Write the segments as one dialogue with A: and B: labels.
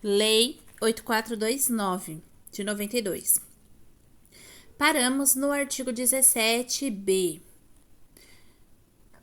A: Lei 8429, de 92. Paramos no artigo 17b.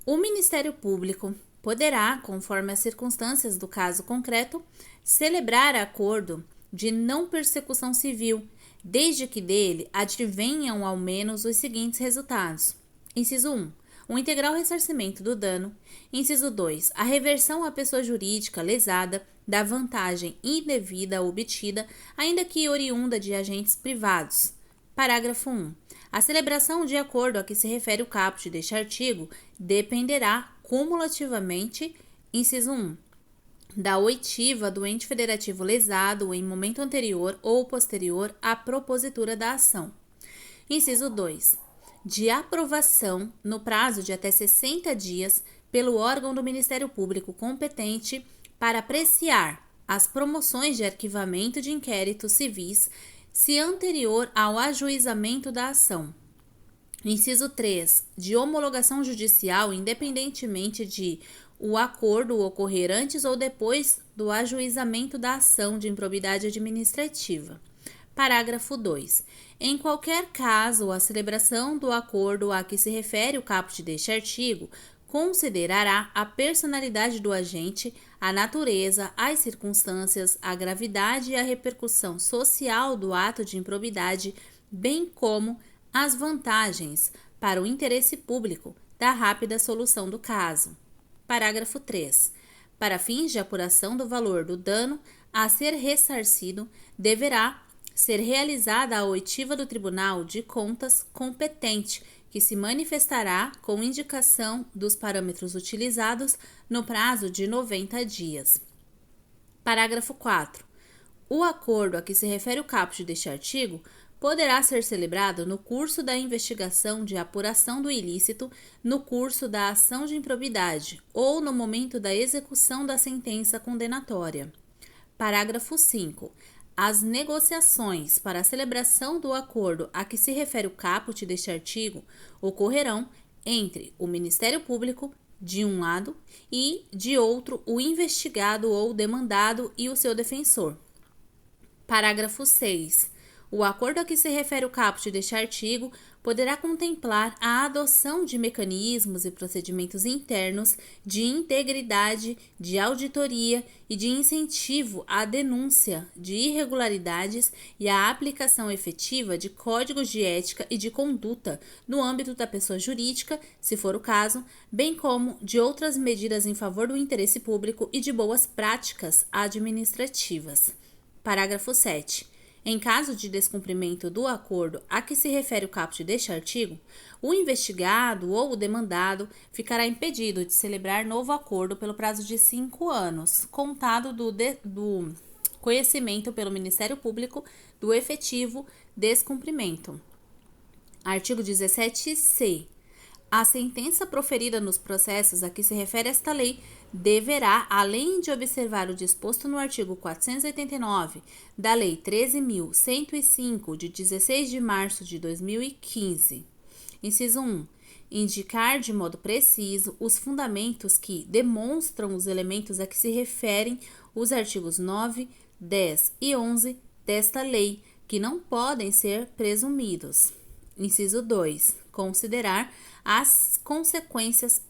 A: O Ministério Público poderá, conforme as circunstâncias do caso concreto, celebrar acordo de não persecução civil, desde que dele advenham ao menos os seguintes resultados. Inciso 1. O integral ressarcimento do dano. Inciso 2. A reversão à pessoa jurídica lesada da vantagem indevida obtida, ainda que oriunda de agentes privados. Parágrafo 1. A celebração de acordo a que se refere o caput deste artigo dependerá cumulativamente, inciso 1, da oitiva do ente federativo lesado em momento anterior ou posterior à propositura da ação. Inciso 2. De aprovação, no prazo de até 60 dias, pelo órgão do Ministério Público competente para apreciar as promoções de arquivamento de inquéritos civis, se anterior ao ajuizamento da ação. Inciso 3. De homologação judicial, independentemente de o acordo ocorrer antes ou depois do ajuizamento da ação de improbidade administrativa. Parágrafo 2. Em qualquer caso, a celebração do acordo a que se refere o caput deste artigo considerará a personalidade do agente, a natureza, as circunstâncias, a gravidade e a repercussão social do ato de improbidade, bem como as vantagens para o interesse público da rápida solução do caso. Parágrafo 3. Para fins de apuração do valor do dano a ser ressarcido, deverá ser realizada a oitiva do Tribunal de Contas competente, que se manifestará com indicação dos parâmetros utilizados no prazo de 90 dias. Parágrafo 4. O acordo a que se refere o caput deste artigo poderá ser celebrado no curso da investigação de apuração do ilícito, no curso da ação de improbidade ou no momento da execução da sentença condenatória. Parágrafo 5. As negociações para a celebração do acordo a que se refere o caput deste artigo ocorrerão entre o Ministério Público, de um lado, e, de outro, o investigado ou demandado e o seu defensor. Parágrafo 6. O acordo a que se refere o caput deste artigo poderá contemplar a adoção de mecanismos e procedimentos internos de integridade, de auditoria e de incentivo à denúncia de irregularidades e à aplicação efetiva de códigos de ética e de conduta no âmbito da pessoa jurídica, se for o caso, bem como de outras medidas em favor do interesse público e de boas práticas administrativas. Parágrafo 7. Em caso de descumprimento do acordo a que se refere o caput deste artigo, o investigado ou o demandado ficará impedido de celebrar novo acordo pelo prazo de 5 anos, contado do conhecimento pelo Ministério Público do efetivo descumprimento. Artigo 17c. A sentença proferida nos processos a que se refere esta lei deverá, além de observar o disposto no artigo 489 da Lei 13.105, de 16 de março de 2015, inciso 1, indicar de modo preciso os fundamentos que demonstram os elementos a que se referem os artigos 9, 10 e 11 desta lei, que não podem ser presumidos. Inciso 2. Considerar as consequências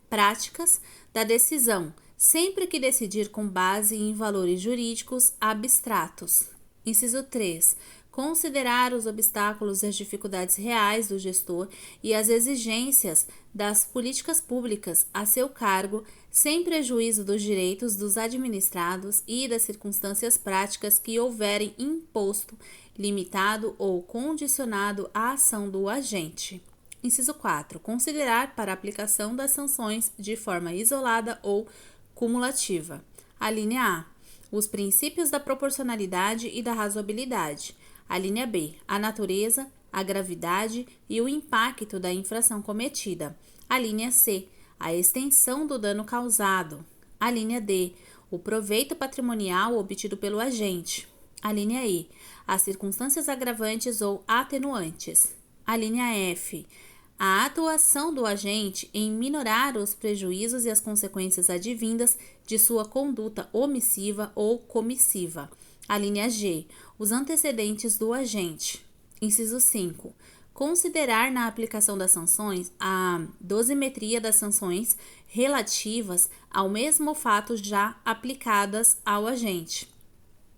A: práticas da decisão, sempre que decidir com base em valores jurídicos abstratos. Inciso 3. Considerar os obstáculos e as dificuldades reais do gestor e as exigências das políticas públicas a seu cargo, sem prejuízo dos direitos dos administrados e das circunstâncias práticas que houverem imposto, limitado ou condicionado a ação do agente. Inciso 4. Considerar para a aplicação das sanções de forma isolada ou cumulativa. A linha A. Os princípios da proporcionalidade e da razoabilidade. A linha B. A natureza, a gravidade e o impacto da infração cometida. A linha C. A extensão do dano causado. A linha D. O proveito patrimonial obtido pelo agente. A linha E. As circunstâncias agravantes ou atenuantes. A linha F. a atuação do agente em minorar os prejuízos e as consequências advindas de sua conduta omissiva ou comissiva. A linha G. Os antecedentes do agente. Inciso 5. Considerar na aplicação das sanções a dosimetria das sanções relativas ao mesmo fato já aplicadas ao agente.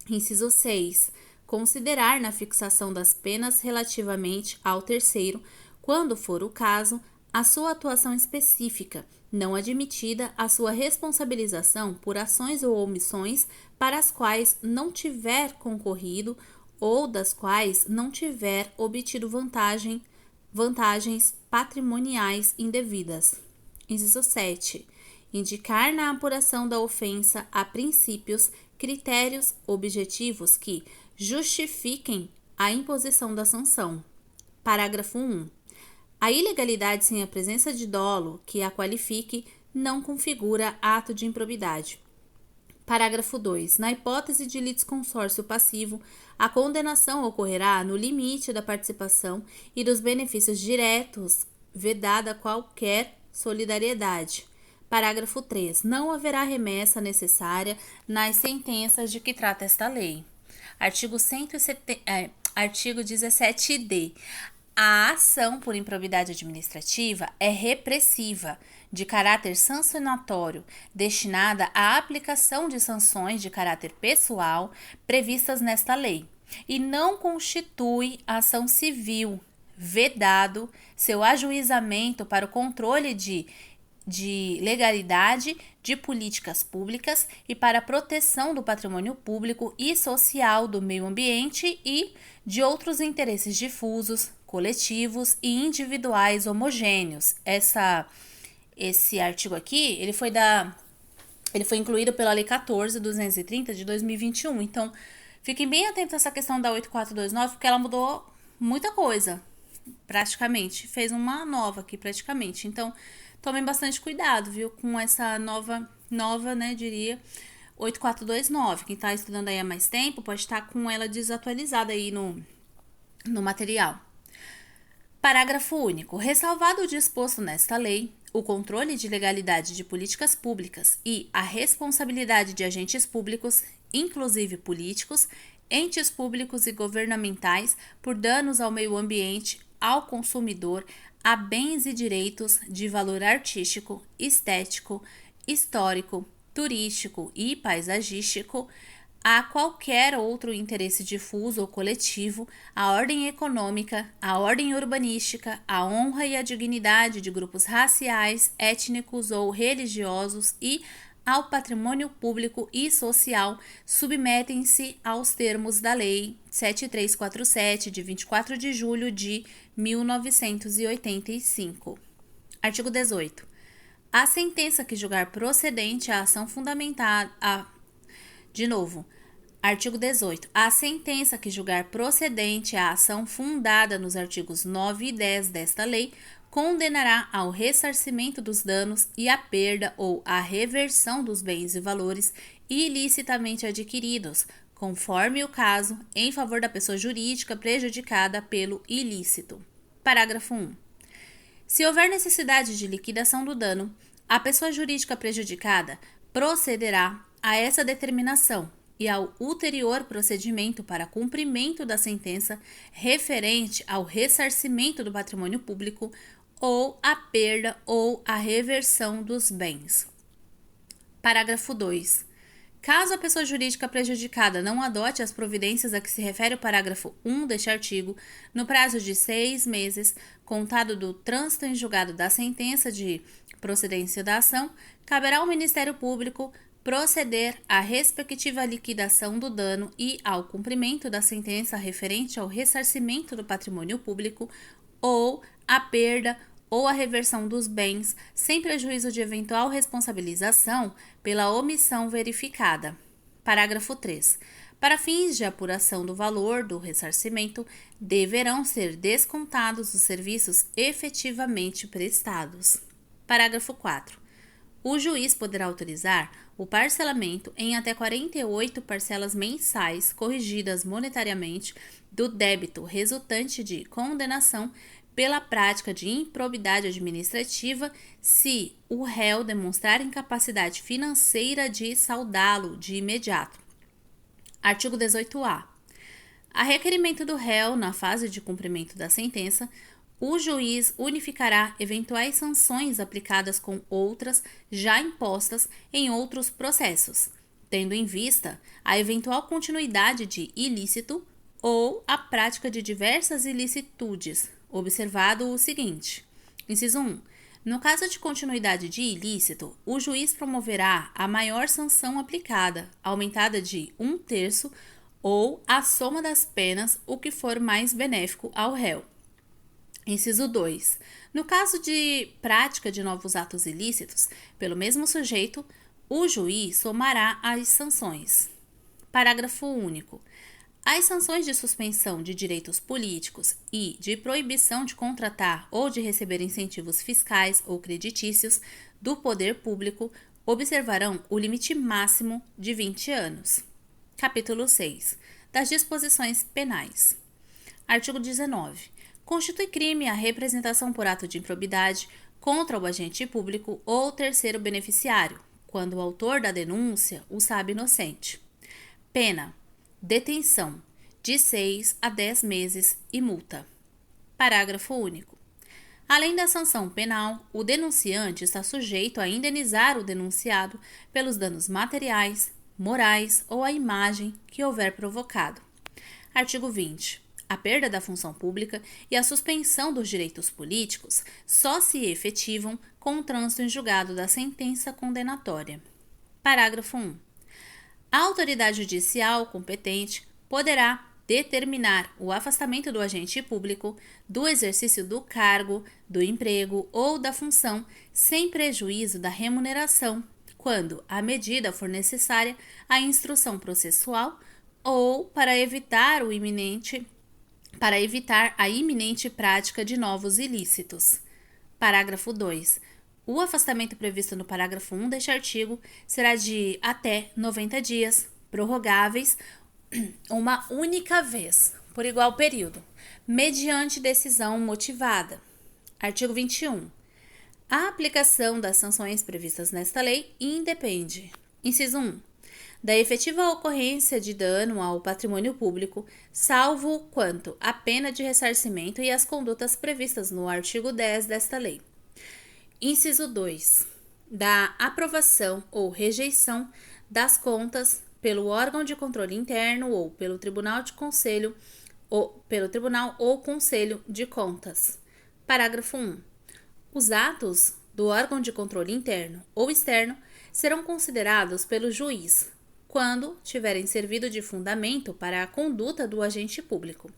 A: Inciso 6. Considerar na fixação das penas relativamente ao terceiro, quando for o caso, a sua atuação específica, não admitida a sua responsabilização por ações ou omissões para as quais não tiver concorrido ou das quais não tiver obtido vantagens patrimoniais indevidas. Inciso 7. Indicar na apuração da ofensa a princípios, critérios, objetivos que justifiquem a imposição da sanção. Parágrafo 1. A ilegalidade sem a presença de dolo que a qualifique não configura ato de improbidade. Parágrafo 2. Na hipótese de litisconsórcio passivo, a condenação ocorrerá no limite da participação e dos benefícios diretos, vedada qualquer solidariedade. Parágrafo 3. Não haverá remessa necessária nas sentenças de que trata esta lei. Artigo 17d. A ação por improbidade administrativa é repressiva, de caráter sancionatório, destinada à aplicação de sanções de caráter pessoal previstas nesta lei, e não constitui ação civil, vedado seu ajuizamento para o controle de legalidade de políticas públicas e para a proteção do patrimônio público e social do meio ambiente e de outros interesses difusos, coletivos e individuais homogêneos. Esse artigo aqui, ele foi incluído pela Lei 14.230 de 2021. Então, fiquem bem atentos a essa questão da 8429, porque ela mudou muita coisa, praticamente. Fez uma nova aqui, praticamente. Então, tomem bastante cuidado, viu, com essa nova, né, diria, 8429. Quem está estudando aí há mais tempo pode estar com ela desatualizada aí no material. Parágrafo único. Ressalvado o disposto nesta lei, o controle de legalidade de políticas públicas e a responsabilidade de agentes públicos, inclusive políticos, entes públicos e governamentais, por danos ao meio ambiente, ao consumidor, a bens e direitos de valor artístico, estético, histórico, turístico e paisagístico, a qualquer outro interesse difuso ou coletivo, a ordem econômica, a ordem urbanística, a honra e a dignidade de grupos raciais, étnicos ou religiosos e ao patrimônio público e social, submetem-se aos termos da Lei 7347, de 24 de julho de 1985. Artigo 18. A sentença que julgar procedente a ação fundamentada... Artigo 18. A sentença que julgar procedente a ação fundada nos artigos 9 e 10 desta lei condenará ao ressarcimento dos danos e à perda ou à reversão dos bens e valores ilicitamente adquiridos, conforme o caso, em favor da pessoa jurídica prejudicada pelo ilícito. Parágrafo 1. Se houver necessidade de liquidação do dano, a pessoa jurídica prejudicada procederá a essa determinação e ao ulterior procedimento para cumprimento da sentença referente ao ressarcimento do patrimônio público ou a perda ou a reversão dos bens. Parágrafo 2. Caso a pessoa jurídica prejudicada não adote as providências a que se refere o parágrafo 1 deste artigo, no prazo de 6 meses, contado do trânsito em julgado da sentença de procedência da ação, caberá ao Ministério Público proceder à respectiva liquidação do dano e ao cumprimento da sentença referente ao ressarcimento do patrimônio público ou à perda ou a reversão dos bens, sem prejuízo de eventual responsabilização pela omissão verificada. Parágrafo 3. Para fins de apuração do valor do ressarcimento, deverão ser descontados os serviços efetivamente prestados. Parágrafo 4. O juiz poderá autorizar o parcelamento em até 48 parcelas mensais corrigidas monetariamente do débito resultante de condenação pela prática de improbidade administrativa se o réu demonstrar incapacidade financeira de saldá-lo de imediato. Artigo 18-A. A requerimento do réu, na fase de cumprimento da sentença, o juiz unificará eventuais sanções aplicadas com outras já impostas em outros processos, tendo em vista a eventual continuidade de ilícito ou a prática de diversas ilicitudes, observado o seguinte. Inciso 1. No caso de continuidade de ilícito, o juiz promoverá a maior sanção aplicada, aumentada de 1/3 ou a soma das penas, o que for mais benéfico ao réu. Inciso 2. No caso de prática de novos atos ilícitos, pelo mesmo sujeito, o juiz somará as sanções. Parágrafo único. As sanções de suspensão de direitos políticos e de proibição de contratar ou de receber incentivos fiscais ou creditícios do poder público observarão o limite máximo de 20 anos. Capítulo 6. Das disposições penais. Artigo 19. Constitui crime a representação por ato de improbidade contra o agente público ou terceiro beneficiário, quando o autor da denúncia o sabe inocente. Pena: detenção de 6 a 10 meses e multa. Parágrafo único. Além da sanção penal, o denunciante está sujeito a indenizar o denunciado pelos danos materiais, morais ou à imagem que houver provocado. Artigo 20. A perda da função pública e a suspensão dos direitos políticos só se efetivam com o trânsito em julgado da sentença condenatória. Parágrafo 1. A autoridade judicial competente poderá determinar o afastamento do agente público do exercício do cargo, do emprego ou da função sem prejuízo da remuneração, quando a medida for necessária à instrução processual ou para evitar a iminente prática de novos ilícitos. Parágrafo 2. O afastamento previsto no parágrafo 1 deste artigo será de até 90 dias, prorrogáveis uma única vez, por igual período, mediante decisão motivada. Artigo 21. A aplicação das sanções previstas nesta lei independe. Inciso 1. Da efetiva ocorrência de dano ao patrimônio público, salvo quanto à pena de ressarcimento e as condutas previstas no artigo 10 desta lei. Inciso 2. Da aprovação ou rejeição das contas pelo órgão de controle interno ou pelo Tribunal ou Conselho de Contas. Parágrafo 1. Os atos do órgão de controle interno ou externo serão considerados pelo juiz quando tiverem servido de fundamento para a conduta do agente público.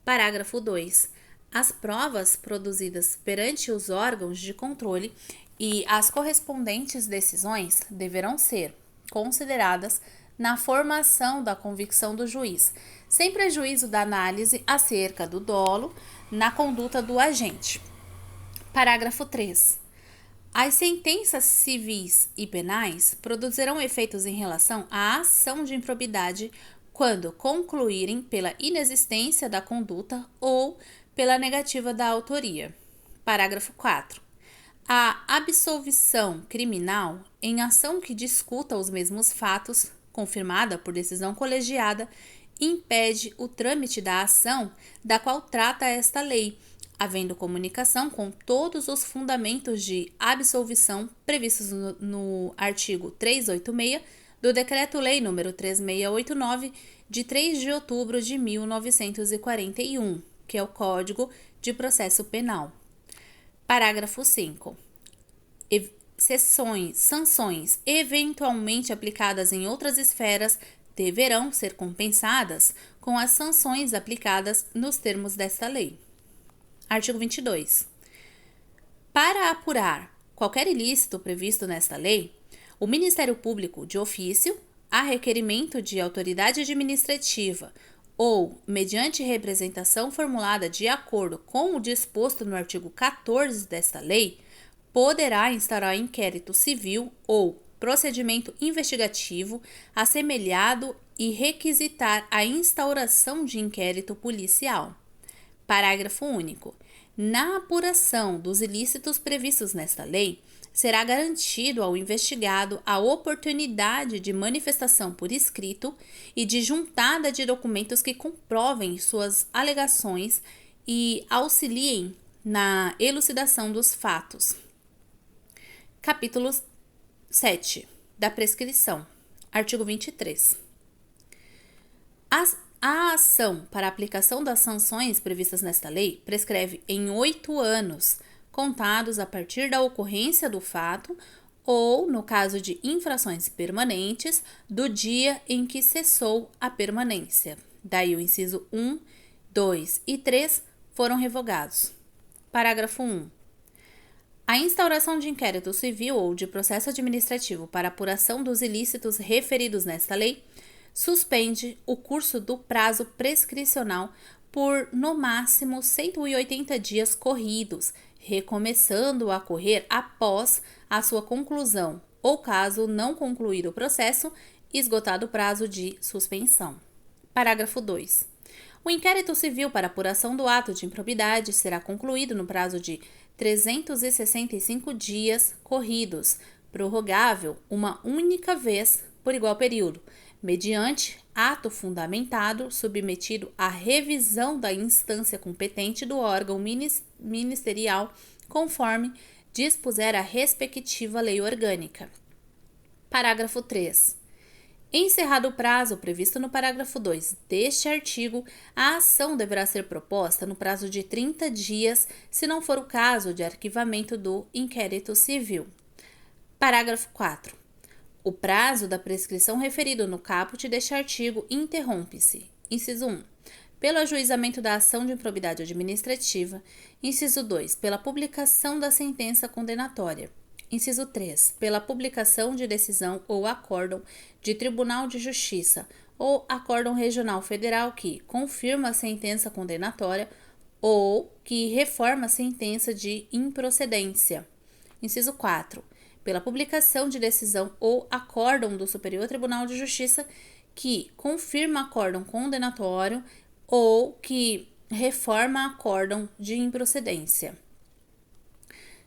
A: Parágrafo 2. As provas produzidas perante os órgãos de controle e as correspondentes decisões deverão ser consideradas na formação da convicção do juiz, sem prejuízo da análise acerca do dolo na conduta do agente. Parágrafo 3. As sentenças civis e penais produzirão efeitos em relação à ação de improbidade quando concluírem pela inexistência da conduta ou pela negativa da autoria. Parágrafo 4. A absolvição criminal em ação que discuta os mesmos fatos, confirmada por decisão colegiada, impede o trâmite da ação da qual trata esta lei, havendo comunicação com todos os fundamentos de absolvição previstos no artigo 386 do Decreto-Lei nº 3689, de 3 de outubro de 1941, que é o Código de Processo Penal. Parágrafo 5. Sanções eventualmente aplicadas em outras esferas deverão ser compensadas com as sanções aplicadas nos termos desta lei. Artigo 22. Para apurar qualquer ilícito previsto nesta lei, o Ministério Público, de ofício, a requerimento de autoridade administrativa ou mediante representação formulada de acordo com o disposto no artigo 14 desta lei, poderá instaurar inquérito civil ou procedimento investigativo assemelhado e requisitar a instauração de inquérito policial. Parágrafo único. Na apuração dos ilícitos previstos nesta lei, será garantido ao investigado a oportunidade de manifestação por escrito e de juntada de documentos que comprovem suas alegações e auxiliem na elucidação dos fatos. Capítulo 7. Da prescrição. Artigo 23. A ação para a aplicação das sanções previstas nesta lei prescreve em 8 anos, contados a partir da ocorrência do fato ou, no caso de infrações permanentes, do dia em que cessou a permanência. Daí o inciso 1, 2 e 3 foram revogados. Parágrafo 1. A instauração de inquérito civil ou de processo administrativo para apuração dos ilícitos referidos nesta lei suspende o curso do prazo prescricional por, no máximo, 180 dias corridos, recomeçando a correr após a sua conclusão, ou caso não concluir o processo, esgotado o prazo de suspensão. Parágrafo 2. O inquérito civil para apuração do ato de improbidade será concluído no prazo de 365 dias corridos, prorrogável uma única vez por igual período, mediante ato fundamentado submetido à revisão da instância competente do órgão ministerial, conforme dispuser a respectiva lei orgânica. Parágrafo 3. Encerrado o prazo previsto no parágrafo 2 deste artigo, a ação deverá ser proposta no prazo de 30 dias, se não for o caso de arquivamento do inquérito civil. Parágrafo 4. O prazo da prescrição referido no caput deste artigo interrompe-se. Inciso 1. Pelo ajuizamento da ação de improbidade administrativa. Inciso 2. Pela publicação da sentença condenatória. Inciso 3. Pela publicação de decisão ou acórdão de Tribunal de Justiça ou acórdão regional federal que confirma a sentença condenatória ou que reforma a sentença de improcedência. Inciso 4. Pela publicação de decisão ou acórdão do Superior Tribunal de Justiça que confirma acórdão condenatório ou que reforma acórdão de improcedência.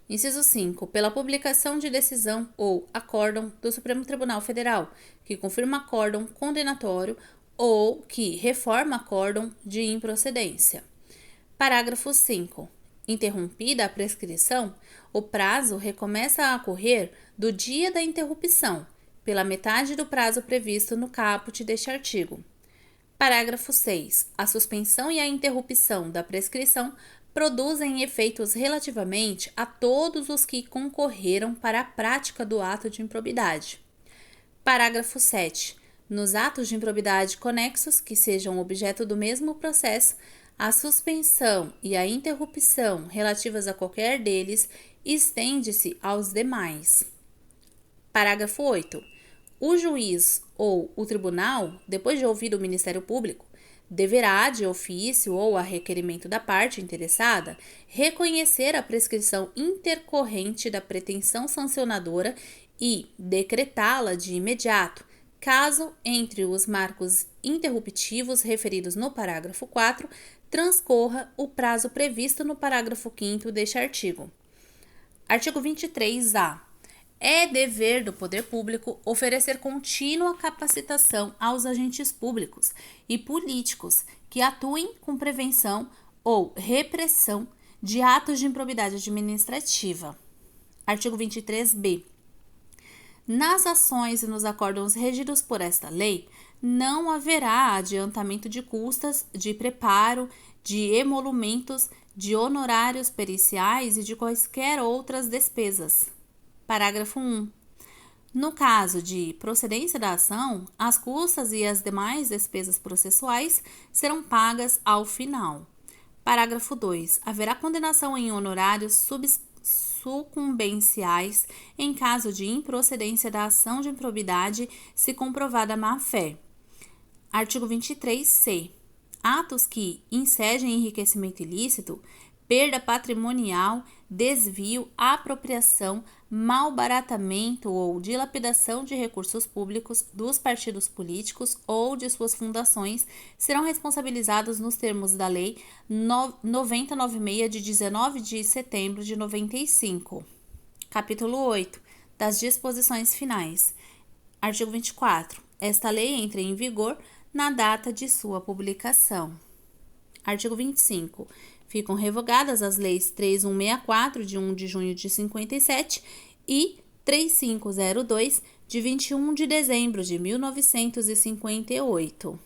A: Inciso 5. Pela publicação de decisão ou acórdão do Supremo Tribunal Federal que confirma acórdão condenatório ou que reforma acórdão de improcedência. Parágrafo 5. Interrompida a prescrição, o prazo recomeça a correr do dia da interrupção, pela metade do prazo previsto no caput deste artigo. Parágrafo 6. A suspensão e a interrupção da prescrição produzem efeitos relativamente a todos os que concorreram para a prática do ato de improbidade. Parágrafo 7. Nos atos de improbidade conexos que sejam objeto do mesmo processo, a suspensão e a interrupção relativas a qualquer deles estende-se aos demais. Parágrafo 8. O juiz ou o tribunal, depois de ouvido o Ministério Público, deverá, de ofício ou a requerimento da parte interessada, reconhecer a prescrição intercorrente da pretensão sancionadora e decretá-la de imediato, caso, entre os marcos interruptivos referidos no parágrafo 4, transcorra o prazo previsto no parágrafo 5º deste artigo. Artigo 23-A. É dever do poder público oferecer contínua capacitação aos agentes públicos e políticos que atuem com prevenção ou repressão de atos de improbidade administrativa. Artigo 23-B. Nas ações e nos acórdãos regidos por esta lei, não haverá adiantamento de custas, de preparo, de emolumentos, de honorários periciais e de quaisquer outras despesas. Parágrafo 1. No caso de procedência da ação, as custas e as demais despesas processuais serão pagas ao final. Parágrafo 2. Haverá condenação em honorários sucumbenciais em caso de improcedência da ação de improbidade se comprovada má-fé. Artigo 23-C. Atos que ensejam enriquecimento ilícito perda patrimonial, desvio, apropriação, malbaratamento ou dilapidação de recursos públicos dos partidos políticos ou de suas fundações serão responsabilizados nos termos da Lei 9096 de 19 de setembro de 95. Capítulo 8. Das disposições finais. Artigo 24. Esta lei entra em vigor na data de sua publicação. Artigo 25. Ficam revogadas as leis 3164, de 1 de junho de 57, e 3502, de 21 de dezembro de 1958.